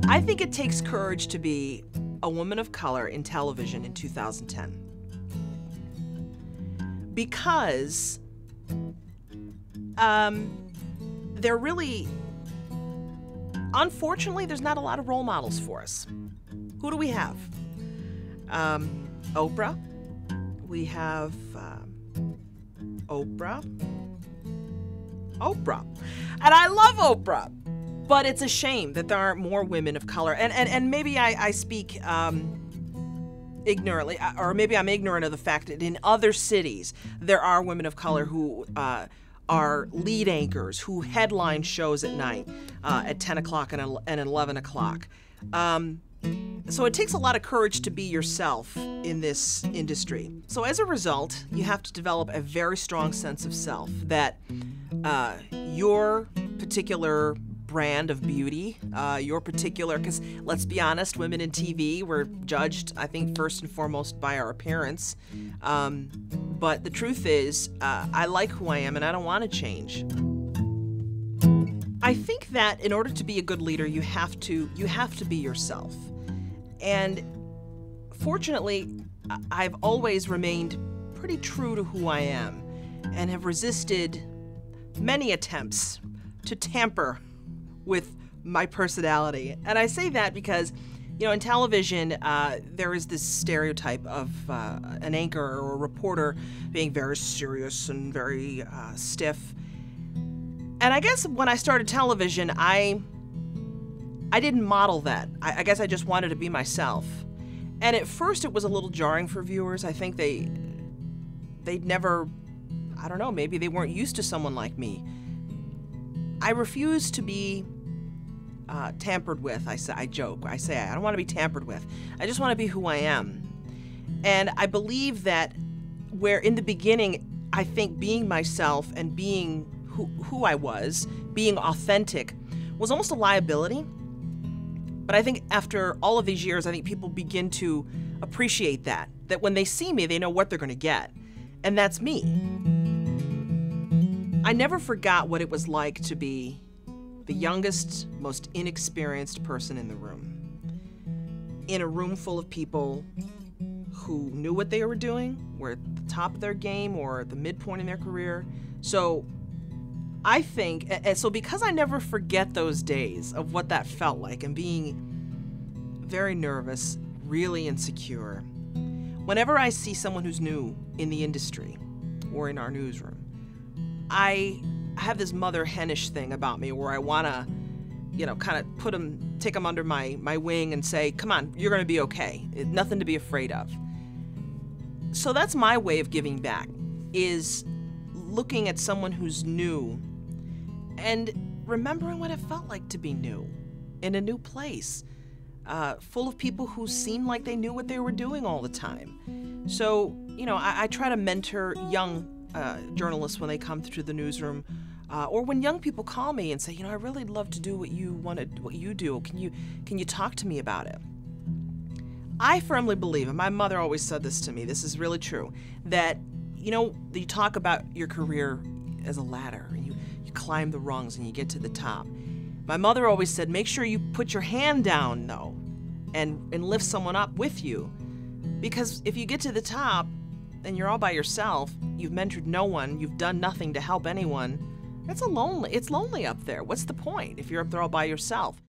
I think it takes courage to be a woman of color in television in 2010. Because there really, unfortunately, there's not a lot of role models for us. Who do we have? Oprah. We have Oprah. And I love Oprah. But it's a shame that there aren't more women of color. And maybe I speak ignorantly, or maybe I'm ignorant of the fact that in other cities there are women of color who are lead anchors, who headline shows at night at 10 o'clock and 11 o'clock. So it takes a lot of courage to be yourself in this industry. So as a result, you have to develop a very strong sense of self, that your particular brand of beauty, your particular, because let's be honest, women in TV were judged, I think, first and foremost by our appearance. But the truth is, I like who I am and I don't want to change. I think that in order to be a good leader, you have to be yourself. And fortunately, I've always remained pretty true to who I am and have resisted many attempts to tamper with my personality. And I say that because, you know, in television, there is this stereotype of an anchor or a reporter being very serious and very stiff. And I guess when I started television, I didn't model that. I guess I just wanted to be myself. And at first it was a little jarring for viewers. I think they'd never, I don't know, maybe they weren't used to someone like me. I refuse to be tampered with. I joke. I say I don't want to be tampered with. I just want to be who I am. And I believe that where in the beginning, I think being myself and being who I was, being authentic, was almost a liability. But I think after all of these years, I think people begin to appreciate that when they see me, they know what they're going to get. And that's me. I never forgot what it was like to be the youngest, most inexperienced person in the room. In a room full of people who knew what they were doing, were at the top of their game or at the midpoint in their career. So I think, and so because I never forget those days of what that felt like and being very nervous, really insecure, whenever I see someone who's new in the industry or in our newsroom, I have this mother henish thing about me where I want to, you know, kind of take them under my wing and say, come on, you're going to be okay. Nothing to be afraid of. So that's my way of giving back, is looking at someone who's new and remembering what it felt like to be new in a new place, full of people who seemed like they knew what they were doing all the time. So, you know, I try to mentor young journalists when they come through the newsroom, or when young people call me and say, you know, I really love to do what you do. Can you talk to me about it? I firmly believe, and my mother always said this to me, this is really true, that, you know, you talk about your career as a ladder, and you climb the rungs and you get to the top. My mother always said, make sure you put your hand down, though, and lift someone up with you. Because if you get to the top and you're all by yourself, you've mentored no one, you've done nothing to help anyone, it's lonely up there. What's the point if you're up there all by yourself?